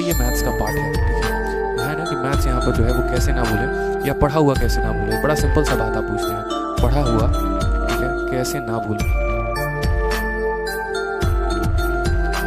ये मैथ्स का पार्ट है, ठीक है ना, कि मैथ्स यहाँ पर जो है वो कैसे ना भूलें या पढ़ा हुआ कैसे ना भूलें। बड़ा सिंपल सा बात आप पूछते हैं, पढ़ा हुआ, ठीक है, कैसे ना भूलें।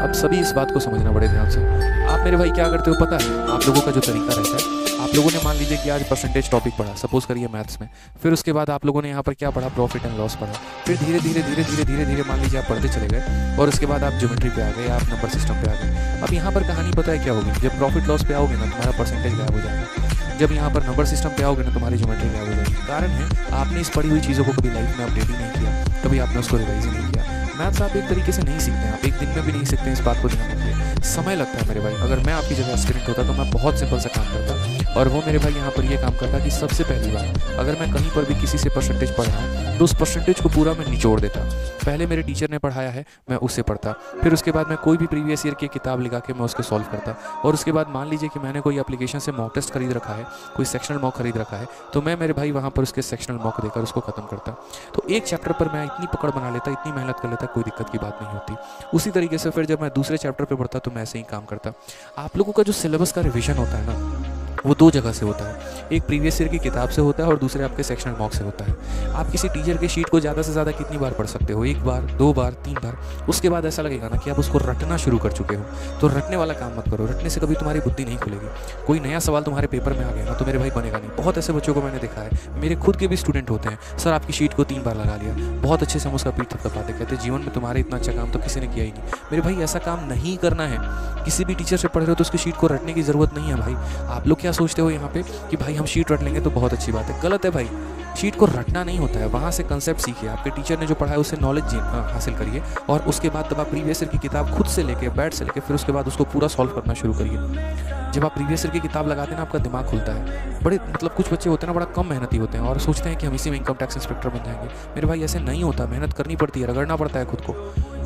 अब सभी इस बात को समझना बड़े ध्यान से। आप मेरे भाई क्या करते हो पता है, आप लोगों का जो तरीका रहता है, आप लोगों ने मान लीजिए कि आज परसेंटेज टॉपिक पढ़ा, सपोज करिए मैथ्स में, फिर उसके बाद आप लोगों ने यहाँ पर क्या पढ़ा, प्रॉफिट एंड लॉस पढ़ा, फिर धीरे धीरे मान लीजिए आप पढ़ते चले गए और उसके बाद आप ज्योमेट्री पे आ गए, आप नंबर सिस्टम पे आ गए। अब यहाँ पर कहानी पता है क्या होगी, जब प्रॉफिट लॉस पे आओगे ना तुम्हारा परसेंटेज गायब हो जाएगा, जब यहाँ पर नंबर सिस्टम पे आओगे ना तुम्हारी ज्योमेट्री गायब हो जाएगी। कारण है आपने इस पढ़ी हुई चीज़ों को कभी लाइफ में अपडेट ही नहीं किया, कभी आपने उसको रिवाइज ही नहीं किया। मैथ्स आप एक तरीके से नहीं सीखते हैं, आप एक दिन में भी नहीं सीखते हैं, इस बात को ध्यान रखिए। समय लगता है मेरे भाई। अगर मैं आपकी जगह एस्पिरेंट होता तो मैं बहुत सिंपल सा काम करता, और वो मेरे भाई यहाँ पर ये काम करता कि सबसे पहली बार अगर मैं कहीं पर भी किसी से परसेंटेज पढ़ रहा हूँ तो उस परसेंटेज को पूरा मैं निचोड़ देता। पहले मेरे टीचर ने पढ़ाया है मैं उससे पढ़ता, फिर उसके बाद मैं कोई भी प्रीवियस ईयर की किताब लगा के मैं उसको सॉल्व करता, और उसके बाद मान लीजिए कि मैंने कोई एप्लीकेशन से मॉक टेस्ट खरीद रखा है, कोई सेक्शनल मॉक खरीद रखा है, तो मैं मेरे भाई वहाँ पर उसके सेक्शनल मॉक देकर उसको खत्म करता। तो एक चैप्टर पर मैं इतनी पकड़ बना लेता, इतनी मेहनत कर लेता, कोई दिक्कत की बात नहीं होती। उसी तरीके से फिर जब मैं दूसरे चैप्टर पर पढ़ता तो मैं ऐसे ही काम करता। आप लोगों का जो सिलेबस का रिवीजन होता है ना, वो दो जगह से होता है, एक प्रीवियस ईयर की किताब से होता है और दूसरे आपके सेक्शनल मॉक से होता है। आप किसी टीचर के शीट को ज़्यादा से ज़्यादा कितनी बार पढ़ सकते हो, एक बार, दो बार, तीन बार, उसके बाद ऐसा लगेगा ना कि आप उसको रटना शुरू कर चुके हो। तो रटने वाला काम मत करो, रटने से कभी तुम्हारी बुद्धि नहीं खुलेगी। कोई नया सवाल तुम्हारे पेपर में आ गया ना तो मेरे भाई बनेगा नहीं। बहुत ऐसे बच्चों को मैंने देखा है, मेरे खुद के भी स्टूडेंट होते हैं, सर आपकी शीट को 3 बार लगा लिया, बहुत अच्छे से हम उसका पीठ थपथपाते, कहते जीवन में तुम्हारे इतना अच्छा काम तो किसी ने किया ही नहीं। मेरे भाई ऐसा काम नहीं करना है। किसी भी टीचर से पढ़ रहे हो तो उसकी शीट को रटने की ज़रूरत नहीं है भाई। आप लोग क्या सोचते हो यहाँ पे कि भाई हम शीट रट लेंगे तो बहुत अच्छी बात है, गलत है भाई। शीट को रटना नहीं होता है, वहाँ से कंसेप्ट सीखिए, आपके टीचर ने जो पढ़ा है उससे नॉलेज हासिल करिए, और उसके बाद तब आप प्रीवियस ईयर की किताब खुद से लेके बैठ से लेके फिर उसके बाद उसको पूरा सॉल्व करना शुरू करिए। जब आप प्रीवियस ईयर की किताब लगाते हैं ना आपका दिमाग खुलता है। बड़े मतलब कुछ बच्चे होते हैं ना बड़ा कम मेहनती होते हैं और सोचते हैं कि हम इसी में इनकम टैक्स इंस्पेक्टर बन जाएंगे। मेरे भाई ऐसे नहीं होता, मेहनत करनी पड़ती है, रगड़ना पड़ता है खुद को,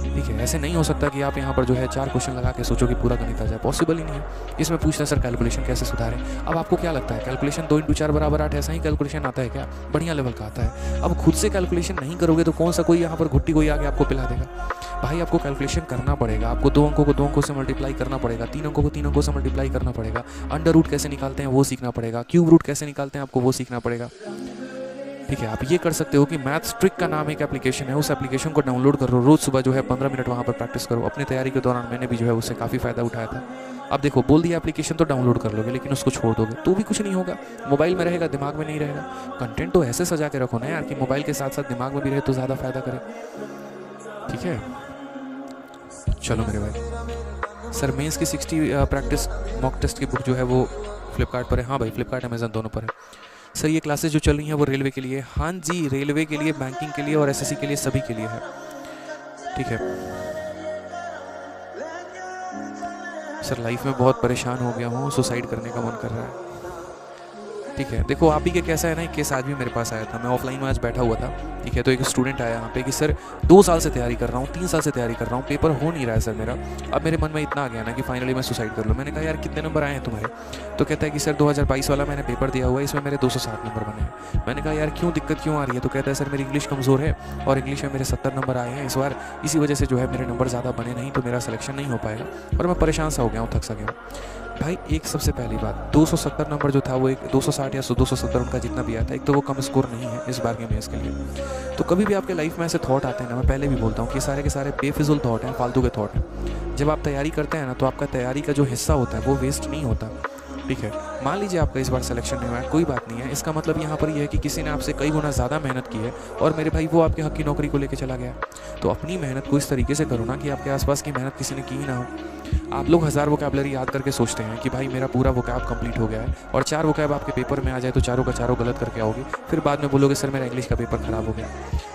ठीक है। ऐसे नहीं हो सकता कि आप यहाँ पर जो है 4 क्वेश्चन लगा के सोचो कि पूरा गणित आ जाए, पॉसिबल ही नहीं है। इसमें पूछते हैं सर कैलकुलेशन कैसे सुधारें। अब आपको क्या लगता है कैलकुलेशन 2 × 4 = 8 ऐसा ही कैलकुलेशन आता है क्या? बढ़िया लेवल का आता है। अब खुद से कैलकुलेशन नहीं करोगे तो कौन सा कोई यहाँ पर घुट्टी कोई आगे आपको पिला देगा? भाई आपको कैलकुलेशन करना पड़ेगा, आपको 2 अंकों को 2 अंकों से मल्टीप्लाई करना पड़ेगा, 3 अंकों को 3 अंकों से मल्टीप्लाई करना पड़ेगा, अंडर रूट कैसे निकालते हैं वो सीखना पड़ेगा, क्यूब रूट कैसे निकालते हैं आपको वो सीखना पड़ेगा, ठीक है। आप ये कर सकते हो कि मैथ्स ट्रिक का नाम एक एप्लीकेशन है, उस एप्लीकेशन को डाउनलोड करो, रोज़ सुबह जो है 15 मिनट वहाँ पर प्रैक्टिस करो। अपनी तैयारी के दौरान मैंने भी जो है उससे काफ़ी फ़ायदा उठाया था। अब देखो बोल दिया एप्लीकेशन तो डाउनलोड कर लोगे, लेकिन उसको छोड़ दोगे तो भी कुछ नहीं होगा। मोबाइल में रहेगा, दिमाग में नहीं रहेगा। कंटेंट तो ऐसे सजा के रखो ना यार कि मोबाइल के साथ साथ दिमाग में भी रहे तो ज़्यादा फ़ायदा करे, ठीक है। चलो मेरे भाई, सर मेंस की 60 प्रैक्टिस मॉक टेस्ट की बुक जो है वो फ्लिपकार्ट पर है। हाँ भाई, फ्लिपकार्ट अमेजन दोनों पर है। सर ये क्लासेस जो चल रही हैं वो रेलवे के लिए? हाँ जी, रेलवे के लिए, बैंकिंग के लिए और एसएससी के लिए, सभी के लिए है, ठीक है। सर लाइफ में बहुत परेशान हो गया हूँ, सुसाइड करने का मन कर रहा है, ठीक है। देखो आप ही के कैसा है ना, एक केस आज भी मेरे पास आया था, मैं ऑफलाइन में आज बैठा हुआ था, ठीक है। तो एक स्टूडेंट आया यहाँ पे कि सर 2 साल से तैयारी कर रहा हूँ, 3 साल से तैयारी कर रहा हूँ, पेपर हो नहीं रहा है सर मेरा। अब मेरे मन में इतना आ गया ना कि फाइनली मैं सुसाइड कर लूँ। मैंने कहा यार कितने नंबर आए हैं तुम्हारे? तो कहता है कि सर 2022 वाला मैंने पेपर दिया हुआ है, इसमें मेरे 260 नंबर बने हैं। मैंने कहा यार क्यों, दिक्कत क्यों आ रही है? तो कहता है सर मेरी इंग्लिश कमज़ोर है और इंग्लिश में मेरे 70 नंबर आए हैं इस बार, इसी वजह से जो है मेरे नंबर ज़्यादा बने नहीं, तो मेरा सिलेक्शन नहीं हो पाएगा और मैं परेशान सा हो गया हूँ, थक सा गया हूँ। भाई एक सबसे पहली बात, 270 नंबर जो था वो एक 260 या 270 उनका जितना भी आया था, एक तो वो कम स्कोर नहीं है इस बार के मेंस के लिए। तो कभी भी आपके लाइफ में ऐसे थॉट आते हैं ना, मैं पहले भी बोलता हूँ कि सारे के सारे बेफिजुल थॉट हैं, फालतू के थॉट हैं। जब आप तैयारी करते हैं ना तो आपका तैयारी का जो हिस्सा होता है वो वेस्ट नहीं होता, ठीक है। मान लीजिए आपका इस बार सिलेक्शन नहीं हुआ है, कोई बात नहीं है, इसका मतलब यहाँ पर यह है कि किसी ने आपसे कई गुना ज़्यादा मेहनत की है और मेरे भाई वो आपके हक की नौकरी को लेकर चला गया। तो अपनी मेहनत को इस तरीके से करो ना कि आपके आसपास की मेहनत किसी ने की ही ना हो। आप लोग 1000 वोकैबलरी याद करके सोचते हैं कि भाई मेरा पूरा वोकैब कंप्लीट हो गया है, और 4 वोकैब आपके पेपर में आ जाए तो चारों का चारों गलत करके आओगे, फिर बाद में बोलोगे सर मेरा इंग्लिश का पेपर खराब हो गया।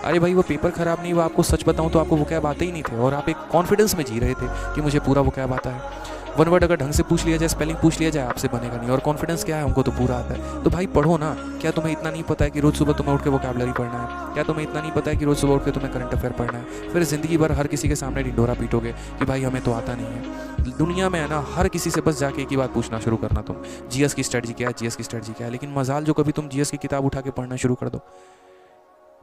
अरे भाई वो पेपर खराब नहीं, वो आपको सच बताऊं तो आपको वोकैब आते ही नहीं थे और आप एक कॉन्फिडेंस में जी रहे थे कि मुझे पूरा वोकैब आता है। 1 वर्ड अगर ढंग से पूछ लिया जाए, स्पेलिंग पूछ लिया जाए, आपसे बनेगा नहीं। और कॉन्फिडेंस क्या है, हमको तो पूरा आता है। तो भाई पढ़ो ना। क्या तुम्हें इतना नहीं पता है कि रोज़ सुबह तुम्हें उठ के वोकैबलरी पढ़ना है? क्या तुम्हें इतना नहीं पता है कि रोज़ सुबह उठ के तुम्हें करंट अफेयर पढ़ना है? फिर ज़िंदगी भर हर किसी के सामने ढिंढोरा पीटोगे कि भाई हमें तो आता नहीं है। दुनिया में है ना, हर किसी से बस जाके एक ही बात पूछना शुरू करना, तुम जीएस की स्ट्रेटजी क्या है, जीएस की स्ट्रेटजी क्या है। लेकिन मजाल जो कभी तुम जीएस की किताब उठा के पढ़ना शुरू कर दो,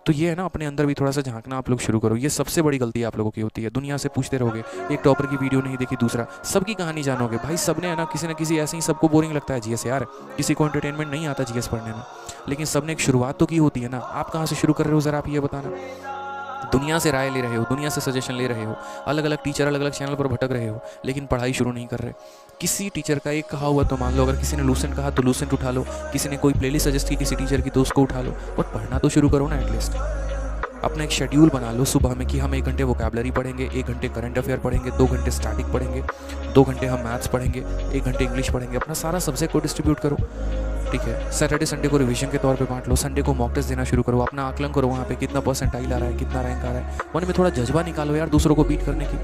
तो ये है ना, अपने अंदर भी थोड़ा सा झांकना आप लोग शुरू करो। ये सबसे बड़ी गलती आप लोगों की होती है। दुनिया से पूछते रहोगे, एक टॉपर की वीडियो नहीं देखी, दूसरा सबकी कहानी जानोगे। भाई सबने है ना किसी ऐसे ही, सबको बोरिंग लगता है जीएस यार, किसी को एंटरटेनमेंट नहीं आता जीएस पढ़ने में, लेकिन सबने एक शुरुआत तो की होती है ना। आप कहाँ से शुरू कर रहे हो ज़रा आप ये बताना। दुनिया से राय ले रहे हो, दुनिया से सजेशन ले रहे हो, अलग अलग टीचर अलग अलग चैनल पर भटक रहे हो, लेकिन पढ़ाई शुरू नहीं कर रहे। किसी टीचर का एक कहा हुआ तो मान लो, अगर किसी ने लूसेंट कहा तो लूसेंट उठा लो, किसी ने कोई प्लेलिस्ट सजेस्ट की किसी टीचर की तो उसको उठा लो, बट पढ़ना तो शुरू करो ना एटलीस्ट। अपना एक शेड्यूल बना लो सुबह में कि हम 1 घंटे वोकैबुलरी पढ़ेंगे, 1 घंटे करंट अफेयर पढ़ेंगे, 2 घंटे स्टैटिक पढ़ेंगे, 2 घंटे हम मैथ्स पढ़ेंगे, 1 घंटे इंग्लिश पढ़ेंगे। अपना सारा सब्जेक्ट को डिस्ट्रीब्यूट करो, ठीक है। सैटरडे संडे को रिवीजन के तौर पे बांट लो, संडे को मॉक टेस्ट देना शुरू करो, अपना आकलन करो वहाँ पे कितना परसेंटाइल आ रहा है, कितना रैंक आ रहा है। मन में थोड़ा जज्बा निकालो यार दूसरों को बीट करने की।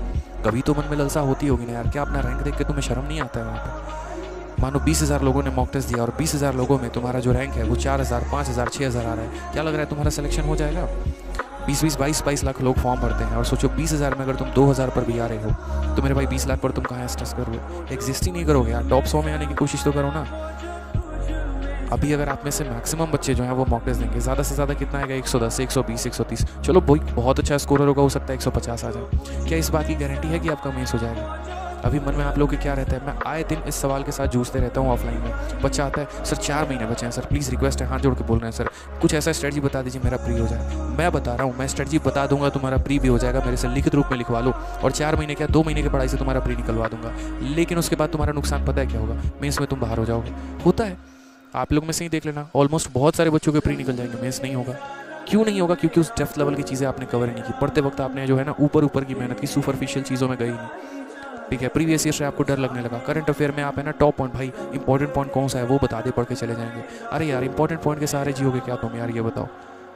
कभी तो मन में ललसा होती होगी ना यार, क्या अपना रैंक देख के तुम्हें शर्म नहीं आता है वहाँ पे? मानो 20,000 लोगों ने मॉक टेस्ट दिया और 20,000 लोगों में तुम्हारा जो रैंक है वो 4,000, 5,000, 6,000 आ रहा है। क्या लग रहा है तुम्हारा सिलेक्शन हो जाएगा? 20-20, 22-22 लाख लोग फॉर्म भरते हैं और सोचो 20,000 में अगर तुम 2,000 पर भी आ रहे हो तो मेरे भाई 20 लाख पर तुम कहाँ स्ट्रेस करोगे? एग्जिस्ट ही नहीं करोगे यार। टॉप 100 में आने की कोशिश तो करो ना। अभी अगर आप में से मैक्सिमम बच्चे जो हैं वो मॉक टेस्ट देंगे, ज़्यादा से ज़्यादा कितना आएगा? 110, 120, 130। चलो बहुत अच्छा स्कोरर होगा, हो सकता है 150 आ जाए। क्या इस बात की गारंटी है कि आपका मेंस हो जाएगा? अभी मन में आप लोग के क्या रहता है? मैं आए दिन इस सवाल के साथ जूझते रहता हूँ ऑफलाइन में। बच्चा आता है, सर 4 महीने बचे हैं सर, प्लीज़ रिक्वेस्ट है, हाथ जोड़ के बोल रहे हैं सर, कुछ ऐसा स्ट्रेटजी बता दीजिए मेरा प्री हो जाए। मैं बता रहा हूँ, मैं स्ट्रेटजी बता दूंगा, तुम्हारा प्री भी हो जाएगा, मेरे से लिखित रूप में लिखवा लो, और 4 महीने क्या 2 महीने की पढ़ाई से तुम्हारा प्री निकलवा दूंगा। लेकिन उसके बाद तुम्हारा नुकसान पता है क्या होगा? मेंस में तुम बाहर हो जाओगे। होता है, आप लोग में से ही देख लेना, ऑलमोस्ट बहुत सारे बच्चों के प्री निकल जाएंगे, मेंस नहीं होगा। क्यों नहीं होगा? क्योंकि उस डेप्थ लेवल की चीज़ें आपने कवर नहीं की। पढ़ते वक्त आपने जो है ना ऊपर की मेहनत की, सुपरफिशियल चीज़ों में गई नहीं, ठीक है। प्रीवियस ईयर से आपको डर लगने लगा। करंट अफेयर में आप है ना टॉप पॉइंट, भाई इंपॉर्टेंट पॉइंट कौन सा है वो बता दे, पढ़ के चले जाएंगे। अरे यार इंपॉर्टेंट पॉइंट के सहारे जियोगे क्या तुम यार, ये बताओ।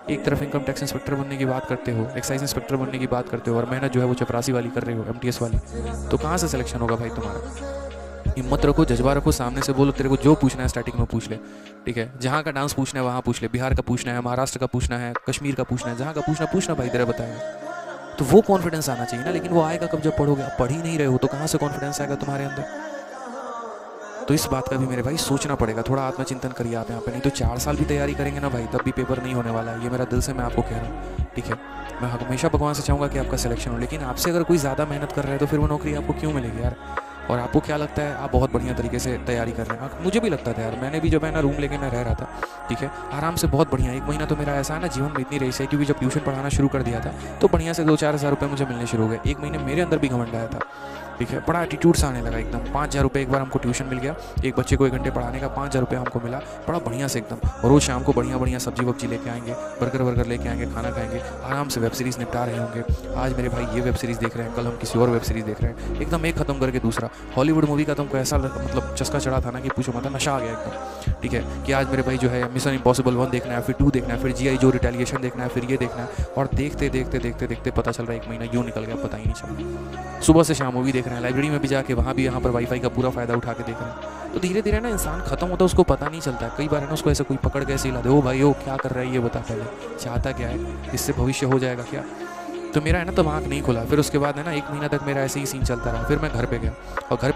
एक तरफ इनकम टैक्स इंस्पेक्टर बनने की बात करते हो, एक्साइज इंस्पेक्टर बनने की बात करते हो, और मेहनत जो है वो चपरासी वाली कर रहे हो, MTS वाली, तो कहाँ से सिलेक्शन होगा भाई तुम्हारा? हिम्मत रखो, जज्बा रखो, सामने से बोलो तेरे को जो पूछना है स्टार्टिंग में पूछ ले, ठीक है। जहाँ का डांस पूछना है वहाँ पूछ ले, बिहार का पूछना है, महाराष्ट्र का पूछना है, कश्मीर का पूछना है, जहाँ का पूछना भाई तेरा बताएगा। तो वो कॉन्फिडेंस आना चाहिए ना, लेकिन वो आएगा कब? जब पढ़ोगे। आप पढ़ ही नहीं रहे हो तो कहाँ से कॉन्फिडेंस आएगा तुम्हारे अंदर? तो इस बात का भी मेरे भाई सोचना पड़ेगा, थोड़ा आत्मचिंतन करिए आप यहाँ पे। नहीं तो 4 साल भी तैयारी करेंगे ना भाई, तब भी पेपर नहीं होने वाला है। ये मेरा दिल से मैं आपको कह रहा हूँ, ठीक है। मैं हमेशा भगवान से चाहूँगा कि आपका सिलेक्शन हो, लेकिन आपसे अगर कोई ज़्यादा मेहनत कर रहा है तो फिर वो नौकरी आपको क्यों मिलेगी यार? और आपको क्या लगता है आप बहुत बढ़िया तरीके से तैयारी कर रहे हैं? मुझे भी लगता था यार, मैंने भी जब है ना रूम लेके मैं रह रहा था, ठीक है, आराम से बहुत बढ़िया। 1 महीना तो मेरा ऐसा है ना जीवन में इतनी रही है, क्योंकि जब ट्यूशन पढ़ाना शुरू कर दिया था तो बढ़िया से 2-4 हज़ार रुपये मुझे मिलने शुरू हो गए। 1 महीने मेरे अंदर भी घमंड आया था, ठीक है। बड़ा एटीट्यूड सा आने लगा एकदम। 5,000 रुपये एक बार हमको ट्यूशन मिल गया, एक बच्चे को 1 घंटे पढ़ाने का 5,000 रुपये हमको मिला, बड़ा बढ़िया से एकदम। और रोज़ शाम को बढ़िया सब्जी वब्जी लेके आएंगे, बर्गर लेके आएंगे, खाना खाएंगे, आराम से वेब सीरीज़ निपटा रहे होंगे। आज मेरे भाई ये वेब सीरीज़ देख रहे हैं, कल हम किसी और वेब सीरीज़ देख रहे हैं, एकदम एक खत्म करके दूसरा। हॉलीवुड मूवी का तुमको ऐसा मतलब चस्का चढ़ा था ना कि पूछो मत, नशा आ गया एकदम, ठीक है। कि आज मेरे भाई जो है मिशन इम्पॉसिबल 1 देखना है, फिर 2 देखना है, फिर GI जो रिटेलिएशन देखना है, फिर ये देखना है। और देखते पता चल रहा है 1 महीना यूँ निकल गया, पता ही नहीं चला। सुबह से शाम मूवी देख रहे हैं, लाइब्रेरी में भी जाके वहाँ भी यहाँ पर वाईफाई का पूरा फ़ायदा उठा के देख रहे हैं। तो धीरे धीरे ना इंसान खत्म होता है, उसको पता नहीं चलता है। कई बार है ना उसको ऐसे कोई पकड़ के ऐसे हिला दे, ओ भाई ओ क्या कर रहा है ये बता, पहले चाहता क्या है, इससे भविष्य हो जाएगा क्या? तो मेरा है ना दिमाग नहीं खुला। फिर उसके बाद है ना 1 महीना तक मेरा ऐसे ही सीन चलता रहा। फिर मैं घर पे गया, और घर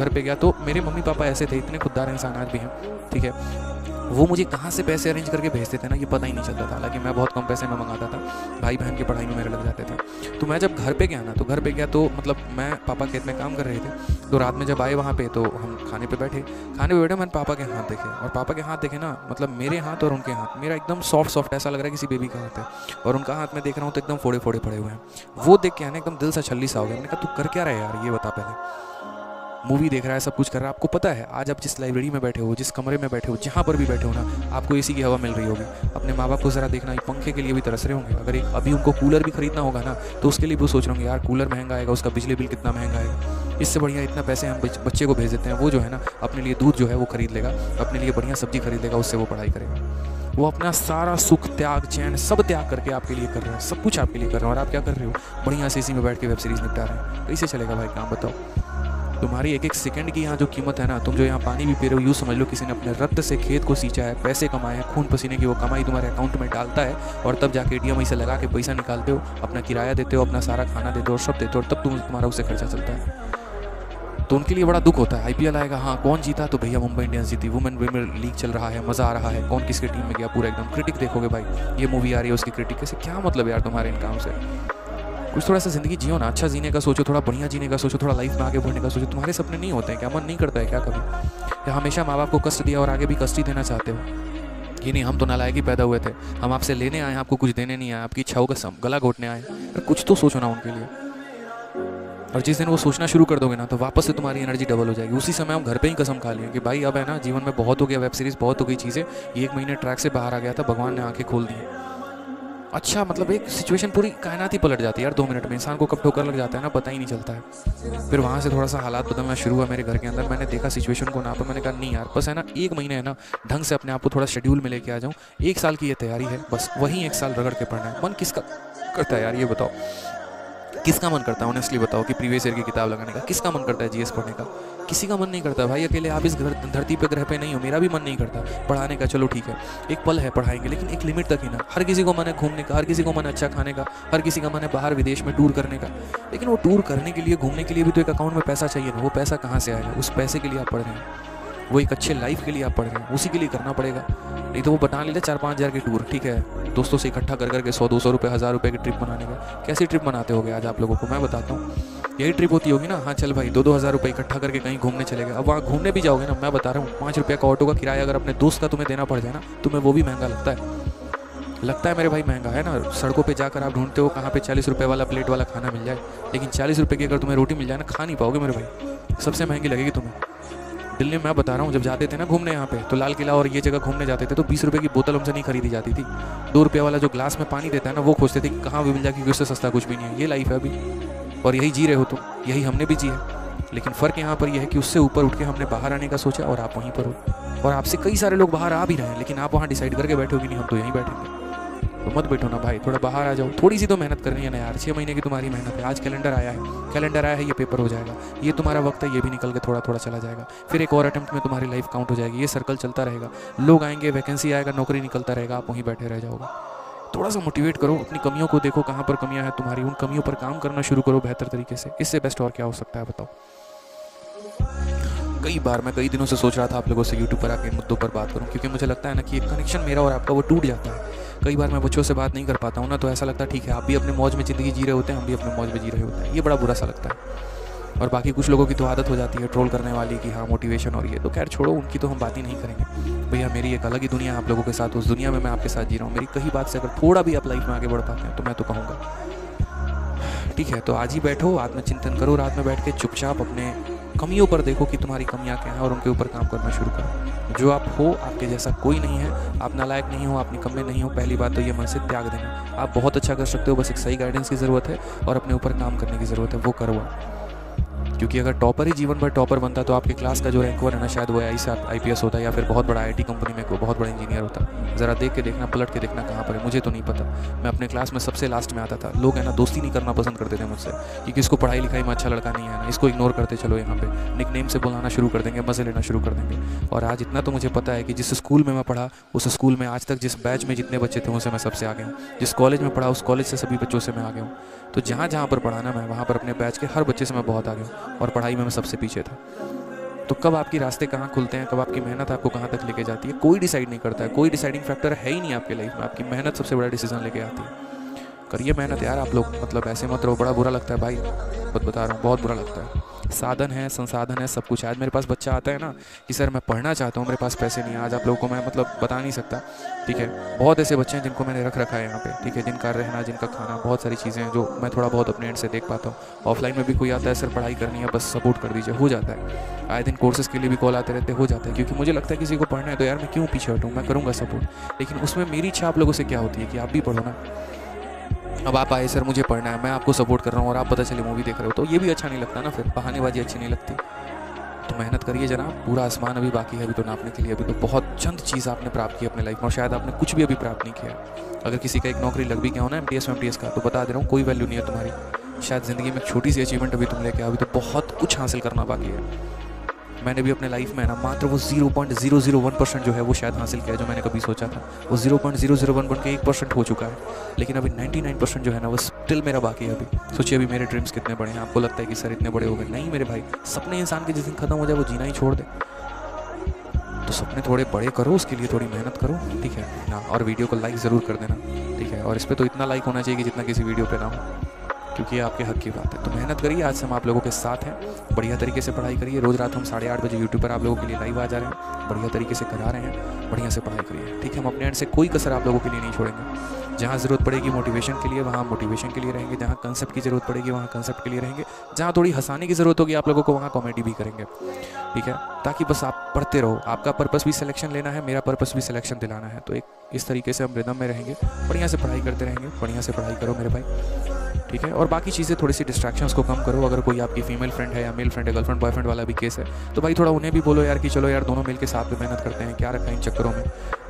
पे गया तो मेरे मम्मी पापा ऐसे थे, इतने खुददार इंसान आज भी हैं, ठीक है। वो मुझे कहाँ से पैसे अरेंज करके भेजते थे ना ये पता ही नहीं चलता था। हालांकि मैं बहुत कम पैसे में मंगाता था, भाई बहन की पढ़ाई में मेरे लग जाते थे। तो मैं जब घर पे गया तो मतलब मैं पापा खेत में काम कर रहे थे, तो रात में जब आए वहाँ पे तो हम खाने पे बैठे मैंने पापा के हाथ देखे, और पापा के हाथ देखे ना, मतलब मेरे हाथ और उनके हाथ, मेरा एकदम सॉफ्ट ऐसा लग रहा है किसी बेबी का हाथ है, और उनका हाथ में देख रहा हूँ तो एकदम फोड़े पड़े हुए हैं। वो देख के आने एकदम दिल सा छल्ली सा हो गया। मैंने कहा तू कर क्या रहा है यार, ये बता पहले। मूवी देख रहा है, सब कुछ कर रहा है। आपको पता है आज आप जिस लाइब्रेरी में बैठे हो, जिस कमरे में बैठे हो, जहाँ पर भी बैठे हो ना, आपको एसी की हवा मिल रही होगी। अपने माँ बाप को ज़रा देखना, पंखे के लिए भी तरस रहे होंगे। अगर अभी उनको कूलर भी खरीदना होगा ना तो उसके लिए भी सोच रहे होंगे यार कूलर महंगा आएगा, उसका बिजली बिल कितना महंगा आएगा। इससे बढ़िया इतना पैसे हम बच्चे को भेज देते हैं, वो जो है ना अपने लिए दूध जो है वो खरीद लेगा, अपने लिए बढ़िया सब्जी खरीद लेगा, उससे वो पढ़ाई करेगा। वो अपना सारा सुख त्याग चैन सब त्याग करके आपके लिए कर रहे हैं, सब कुछ आपके लिए कर रहे हैं, और आप क्या कर रहे हो? बढ़िया से एसी में बैठ के वेब सीरीज़ निपटा रहे हैं। कैसे चलेगा भाई काम बताओ? तुम्हारी एक सेकंड की यहाँ जो कीमत है ना, तुम जो यहाँ पानी भी पी रहे हो, यूँ समझ लो किसी ने अपने रक्त से खेत को सींचा है, पैसे कमाए हैं, खून पसीने की वो कमाई तुम्हारे अकाउंट में डालता है, और तब जाके ATM से लगा के पैसा निकालते हो, अपना किराया देते हो, अपना सारा खाना देते हो और सब देते हो, और तब तुम्हारा उससे खर्चा चलता है। तो उनके लिए बड़ा दुख होता है। आईपीएल आएगा, हाँ कौन जीता, तो भैया मुंबई इंडियंस जीती, वुमेन प्रीमियर लीग चल रहा है, मज़ा आ रहा है, कौन किसके टीम में गया, पूरा एकदम क्रिटिक देखोगे भाई, ये मूवी आ रही है उसकी क्रिटिक, कैसे क्या मतलब यार तुम्हारे इन काम से। कुछ थोड़ा सा ज़िंदगी जियो ना, अच्छा जीने का सोचो, थोड़ा बढ़िया जीने का सोचो, थोड़ा लाइफ में आगे बढ़ने का सोचो। तुम्हारे सपने नहीं होते हैं क्या, मन नहीं करता है क्या कभी, या हमेशा माँ बाप को कष्ट दिया और आगे भी कष्ट ही देना चाहते हो। ये नहीं हम तो नालायक ही पैदा हुए थे, हम आपसे लेने आए, आपको कुछ देने नहीं आए, आपकी इच्छाओं का गला घोटने आए। कुछ तो सोचो ना उनके लिए। और जिस दिन वो सोचना शुरू कर दोगे ना, तो वापस से तुम्हारी एनर्जी डबल हो जाएगी। उसी समय हम घर पे ही कसम खा लिए कि भाई अब है ना, जीवन में बहुत हो गया, वेब सीरीज़ बहुत हो गई, चीज़ें, ये 1 महीने ट्रैक से बाहर आ गया था, भगवान ने आंखें खोल दी। अच्छा मतलब एक सिचुएशन पूरी कायनात ही पलट जाती है यार 2 मिनट में। इंसान को कब ठोकर लग जाता है ना, पता ही नहीं चलता है। फिर वहाँ से थोड़ा सा हालात बदलना शुरू हुआ मेरे घर के अंदर। मैंने देखा सिचुएशन को ना, तो मैंने कहा नहीं यार, बस है ना 1 महीने है ना, ढंग से अपने आप को थोड़ा शेड्यूल में लेके आ जाऊँ। 1 साल की ये तैयारी है, बस वही 1 साल रगड़ के पढ़ना है। मन किसका करता है यार ये बताओ, किसका मन करता है ऑनेस्टली बताओ कि प्रीवियस ईयर की किताब लगाने का? किसका मन करता है जीएस पढ़ने का? किसी का मन नहीं करता भाई। अकेले आप इस धरती पे, ग्रह पे नहीं हो, मेरा भी मन नहीं करता पढ़ाने का। चलो ठीक है, एक पल है पढ़ाएंगे, लेकिन एक लिमिट तक ही ना। हर किसी को मन है घूमने का, हर किसी को मन है अच्छा खाने का, हर किसी का मन है बाहर विदेश में टूर करने का, लेकिन वो टूर करने के लिए, घूमने के लिए भी तो एक अकाउंट में पैसा चाहिए ना। वो पैसा कहाँ से आएगा? उस पैसे के लिए आप पढ़ रहे हैं, वो एक अच्छे लाइफ के लिए आप पढ़ रहे हैं, उसी के लिए करना पड़ेगा। नहीं तो वो बता लीजिए 4-5 हज़ार की टूर, ठीक है, दोस्तों से इकट्ठा कर करके 100-200 रुपये, 1000 रुपये की ट्रिप बनाने का। कैसी ट्रिप बनाते होगे आज आप लोगों को, मैं बताता हूँ। यही ट्रिप होती होगी ना, हाँ चल भाई 2-2 हज़ार रुपये इकट्ठा करके कहीं घूमने चले गए। अब वहाँ घूमने भी जाओगे ना, मैं बता रहा हूँ 5 रुपये का ऑटो का किराया अगर अपने दोस्त का तुम्हें देना पड़ जाए ना, तुम्हें वो भी महंगा लगता है मेरे भाई, महंगा है ना। सड़कों पे जाकर आप ढूंढते हो कहाँ पे 40 रुपये वाला प्लेट वाला खाना मिल जाए, लेकिन 40 रुपये की अगर तुम्हें रोटी मिल जाए ना, खा नहीं पाओगे मेरे भाई, सबसे महंगी लगेगी तुम्हें। दिल्ली में मैं बता रहा हूँ, जब जाते थे ना घूमने यहाँ पे, तो लाल किला और ये जगह घूमने जाते थे, तो 20 रुपये की बोतल हमसे नहीं खरीदी जाती थी। 2 रुपये वाला जो ग्लास में पानी देता है ना, वो खोजते थे कि कहाँ भी मिल जाए, क्योंकि उससे सस्ता कुछ भी नहीं है। ये लाइफ है अभी, और यही जी रहे हो तुम, यही हमने भी जी है। लेकिन फ़र्क यहाँ पर यह है कि उससे ऊपर उठ के हमने बाहर आने का सोचा, और आप वहीं पर हो। और आपसे कई सारे लोग बाहर आ भी रहे हैं, लेकिन आप वहाँ डिसाइड करके बैठोगे नहीं हम तो यहीं बैठेंगे। तो मत बैठो ना भाई, थोड़ा बाहर आ जाओ। थोड़ी सी तो मेहनत करनी है ना यार, 6 महीने की तुम्हारी मेहनत है। आज कैलेंडर आया है, ये पेपर हो जाएगा, ये तुम्हारा वक्त है, ये भी निकल के थोड़ा थोड़ा चला जाएगा। फिर एक और अटेम्प्ट में तुम्हारी लाइफ काउंट हो जाएगी। ये सर्कल चलता रहेगा, लोग आएंगे, वैकेंसी आएगा, नौकरी निकलता रहेगा, आप वहीं बैठे रह जाओगे। थोड़ा सा मोटिवेट करो, अपनी कमियों को देखो, कहाँ पर कमियां हैं तुम्हारी, उन कमियों पर काम करना शुरू करो बेहतर तरीके से। इससे बेस्ट और क्या हो सकता है बताओ। कई बार मैं कई दिनों से सोच रहा था आप लोगों से यूट्यूब पर आके मुद्दों पर बात करूं, क्योंकि मुझे लगता है ना कि एक कनेक्शन मेरा और आपका वो टूट जाता है। कई बार मैं बच्चों से बात नहीं कर पाता हूँ ना, तो ऐसा लगता है ठीक है आप भी अपने मौज में ज़िंदगी जी रहे होते हैं, हम भी अपने मौज में जी रहे होते हैं। ये बड़ा बुरा सा लगता है। और बाकी कुछ लोगों की तो आदत हो जाती है ट्रोल करने वाली कि हाँ मोटिवेशन और ये, तो खैर छोड़ो, उनकी तो हम बात ही नहीं करेंगे। भैया मेरी एक अलग ही दुनिया है आप लोगों के साथ, उस दुनिया में मैं आपके साथ जी रहा हूँ। मेरी कहीं बात से अगर थोड़ा भी आप लाइफ में आगे बढ़ पाते हैं तो मैं तो कहूँगा ठीक है। तो आज ही बैठो, आत्मचिंतन करो, रात में बैठ के चुपचाप अपने कमियों पर देखो कि तुम्हारी कमियां क्या हैं, और उनके ऊपर काम करना शुरू करो। जो आप हो, आपके जैसा कोई नहीं है, आप नालायक नहीं हो, आप निकम्मे नहीं हो। पहली बात तो ये मन से त्याग देना। आप बहुत अच्छा कर सकते हो, बस एक सही गाइडेंस की ज़रूरत है और अपने ऊपर काम करने की ज़रूरत है, वो करो। क्योंकि अगर टॉपर ही जीवन भर टॉपर बनता तो आपके क्लास का जो रैंक 1 है ना, शायद वो IPS होता, या फिर बहुत बड़ा IT कंपनी में कोई बहुत बड़ा इंजीनियर होता। ज़रा देख के देखना, पलट के देखना कहाँ पर है, मुझे तो नहीं पता। मैं अपने क्लास में सबसे लास्ट में आता था। लोग है ना दोस्ती नहीं करना पसंद करते थे मुझसे, क्योंकि इसको पढ़ाई लिखाई में अच्छा लड़का नहीं है ना, इसको इग्नोर करते चलो, यहाँ पे निकनेम से बुलाना शुरू कर देंगे, मज़े लेना शुरू कर देंगे। और आज इतना तो मुझे पता है कि जिस स्कूल में मैं पढ़ा, उस स्कूल में आज तक जिस बैच में जितने बच्चे थे उनसे मैं सबसे आगे हूँ। जिस कॉलेज में पढ़ा, उस कॉलेज से सभी बच्चों से मैं आगे हूँ। तो जहाँ जहाँ पर पढ़ाना मैं, वहाँ पर अपने बैच के हर बच्चे से मैं बहुत आगे हूँ, और पढ़ाई में मैं सबसे पीछे था। तो कब आपके रास्ते कहाँ खुलते हैं, कब आपकी मेहनत आपको कहाँ तक लेके जाती है, कोई डिसाइड नहीं करता है। कोई डिसाइडिंग फैक्टर है ही नहीं आपकी लाइफ में, आपकी मेहनत सबसे बड़ा डिसीजन लेके आती है। करिए मेहनत यार आप लोग, मतलब ऐसे मत रहो, बड़ा बुरा लगता है भाई, बता रहा हूँ, बहुत बुरा लगता है। साधन है, संसाधन है, सब कुछ है। आज मेरे पास बच्चा आता है ना कि सर मैं पढ़ना चाहता हूँ, मेरे पास पैसे नहीं है। आज आप लोगों को मैं मतलब बता नहीं सकता, ठीक है। बहुत ऐसे बच्चे हैं जिनको मैंने रख रखा है यहाँ पे, ठीक है, जिनका रहना, जिनका खाना, बहुत सारी चीज़ें हैं जो मैं थोड़ा बहुत अपने एंड से देख पाता हूँ। ऑफलाइन में भी कोई आता है, सर पढ़ाई करनी है, बस सपोर्ट कर दीजिए, हो जाता है। आए दिन कोर्सेज़ के लिए भी कॉल आते रहते, हो जाता है। क्योंकि मुझे लगता है किसी को पढ़ना है तो यार मैं क्यों पीछे हटूँ, मैं करूँगा सपोर्ट। लेकिन उसमें मेरी इच्छा आप लोगों से क्या होती है कि आप भी पढ़ो ना। अब आप आए सर मुझे पढ़ना है, मैं आपको सपोर्ट कर रहा हूँ, और आप पता चले मूवी देख रहे हो, तो ये भी अच्छा नहीं लगता ना, फिर बहानेबाजी अच्छी नहीं लगती। तो मेहनत करिए जनाब, पूरा आसमान अभी बाकी है अभी तो नापने के लिए। अभी तो बहुत चंद चीज़ आपने प्राप्त की अपने लाइफ में, और शायद आपने कुछ भी अभी प्राप्त नहीं किया। अगर किसी का एक नौकरी लग भी गया हो ना MTS का, तो बता दे रहा हूँ कोई वैल्यू नहीं है तुम्हारी। शायद ज़िंदगी में एक छोटी सी अचीवमेंट अभी तुम लेके आओ, अभी तो बहुत कुछ हासिल करना बाकी है। मैंने भी अपने लाइफ में ना मात्र वो 0.001% जो है वो शायद हासिल किया जो मैंने कभी सोचा था। वो 0.001 बन के 1% हो चुका है, लेकिन अभी 99% जो है ना वो स्टिल मेरा बाकी है। अभी सोचिए अभी मेरे ड्रीम्स कितने बड़े हैं। आपको लगता है कि सर इतने बड़े हो गए? नहीं मेरे भाई, सपने इंसान के जिस दिन खत्म हो जाए वो जीना ही छोड़ दे। तो सपने थोड़े बड़े करो, उसके लिए थोड़ी मेहनत करो, ठीक है ना। और वीडियो को लाइक ज़रूर कर देना, ठीक है। और इस पर तो इतना लाइक होना चाहिए कि जितना किसी वीडियो पे ना हो, क्योंकि ये आपके हक की बात है। तो मेहनत करिए, आज से हम आप लोगों के साथ हैं। बढ़िया तरीके से पढ़ाई करिए। रोज़ रात हम 8:30 बजे यूट्यूब पर आप लोगों के लिए लाइव आ जा रहे हैं, बढ़िया तरीके से करा रहे हैं। बढ़िया से पढ़ाई करिए, ठीक है। हम अपने एंड से कोई कसर आप लोगों के लिए नहीं छोड़ेंगे। जहाँ ज़रूरत पड़ेगी मोटिवेशन के लिए वहाँ मोटिवेशन के लिए रहेंगे, जहाँ कंसेप्ट की ज़रूरत पड़ेगी वहाँ कंसेप्ट के लिए रहेंगे, जहाँ थोड़ी हंसाने की ज़रूरत होगी आप लोगों को वहाँ कॉमेडी भी करेंगे, ठीक है। ताकि बस आप पढ़ते रहो। आपका पर्पस भी सिलेक्शन लेना है, मेरा पर्पस भी सिलेक्शन दिलाना है। तो एक इस तरीके से हम रिदम में रहेंगे, बढ़िया से पढ़ाई करते रहेंगे। बढ़िया से पढ़ाई करो मेरे भाई, ठीक है। और बाकी चीज़ें थोड़ी सी डिस्ट्रैक्शंस को कम करो। अगर कोई आपकी फीमेल फ्रेंड है या मेल फ्रेंड है, गर्लफ्रेंड बॉयफ्रेंड वाला भी केस है, तो भाई थोड़ा उन्हें भी बोलो यार कि चलो यार दोनों मिल के साथ में मेहनत करते हैं। क्या रखा है इन चक्करों में?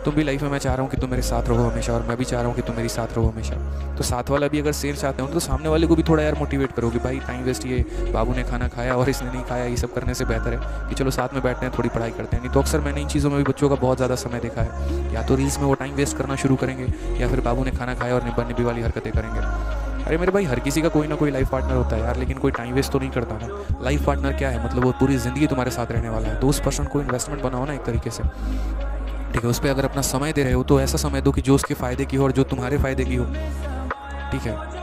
तुम भी लाइफ में, मैं चाह रहा हूँ कि तुम मेरे साथ रहो हमेशा, और मैं भी चाह रहा हूँ कि तुम मेरे साथ रहो हमेशा। तो साथ वाला भी अगर सेम चाहते हो तो सामने वाले को भी थोड़ा यार मोटिवेट करो कि भाई टाइम वेस्ट, ये बाबू ने खाना खाया और इसने नहीं खाया, ये सब करने से बेहतर है कि चलो साथ में बैठते हैं थोड़ी पढ़ाई करते हैं। नहीं तो अक्सर मैंने इन चीज़ों में भी बच्चों का बहुत ज़्यादा समय देखा है, या तो रील्स में वो टाइम वेस्ट करना शुरू करेंगे, या फिर बाबू ने खाना खाया और निब्बा निब्बी वाली हरकतें करेंगे। अरे मेरे भाई, हर किसी का कोई ना कोई लाइफ पार्टनर होता है यार, लेकिन कोई टाइम वेस्ट तो नहीं करता ना। लाइफ पार्टनर क्या है, मतलब वो पूरी ज़िंदगी तुम्हारे साथ रहने वाला है। तो उस पर्सन को इन्वेस्टमेंट बनाओ ना एक तरीके से, ठीक है। उस पर अगर अपना समय दे रहे हो तो ऐसा समय दो कि जो उसके फ़ायदे की हो और जो तुम्हारे फ़ायदे की हो, ठीक है।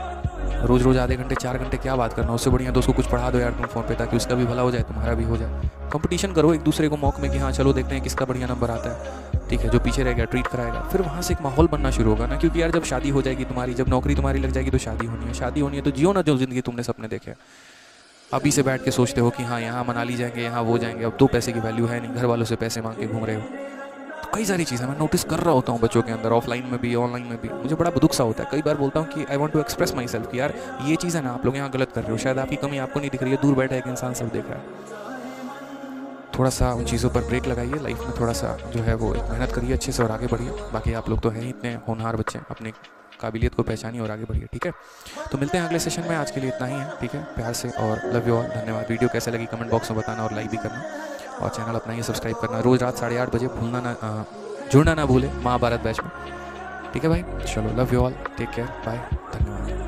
रोज़ रोज़ आधे घंटे 4 घंटे क्या बात करना, उससे बढ़िया दोस्त को कुछ पढ़ा दो यार तुम फ़ोन पे, ताकि उसका भी भला हो जाए तुम्हारा भी हो जाए। कंपटीशन करो एक दूसरे को मौके में कि हाँ चलो देखते हैं किसका बढ़िया नंबर आता है, ठीक है। जो पीछे रह गया ट्रीट कराएगा, फिर वहाँ से एक माहौल बनना शुरू होगा ना। क्योंकि यार जब शादी हो जाएगी तुम्हारी, जब नौकरी तुम्हारी लग जाएगी, तो शादी होनी है। शादी होनी है तो जियो ना जो ज़िंदगी तुमने सपने देखे। अभी से बैठ के सोचते हो कि हाँ यहाँ मनाली जाएंगे, यहाँ वो जाएंगे, अब 2 पैसे की वैल्यू है नहीं, घर वालों से पैसे मांग के घूम रहे हो। तो कई सारी चीज़ें मैं नोटिस कर रहा होता हूँ बच्चों के अंदर, ऑफलाइन में भी ऑनलाइन में भी। मुझे बड़ा दुख सा होता है। कई बार बोलता हूँ कि I want to express myself कि यार ये चीज़ है ना, आप लोग यहाँ गलत कर रहे हो। शायद आपकी कमी आपको नहीं दिख रही है, दूर बैठा एक इंसान सब देख रहा है। थोड़ा सा उन चीज़ों पर ब्रेक लगाइए। लाइफ में थोड़ा सा जो है वो एक मेहनत करिए अच्छे से और आगे बढ़िए। बाकी आप लोग तो हैं ही इतने होनहार बच्चे, अपने काबिलियत को पहचानिए और आगे बढ़िए, ठीक है। तो मिलते हैं अगले सेशन में। आज के लिए इतना ही है, ठीक है। प्यार से और लव यू ऑल, धन्यवाद। वीडियो कैसे लगी कमेंट बॉक्स में बताना और लाइक भी करना, और चैनल अपना ही सब्सक्राइब करना। रोज़ रात 8:30 बजे जुड़ना ना भूले महाभारत बैच में, ठीक है भाई। चलो love you all, take care, bye, धन्यवाद।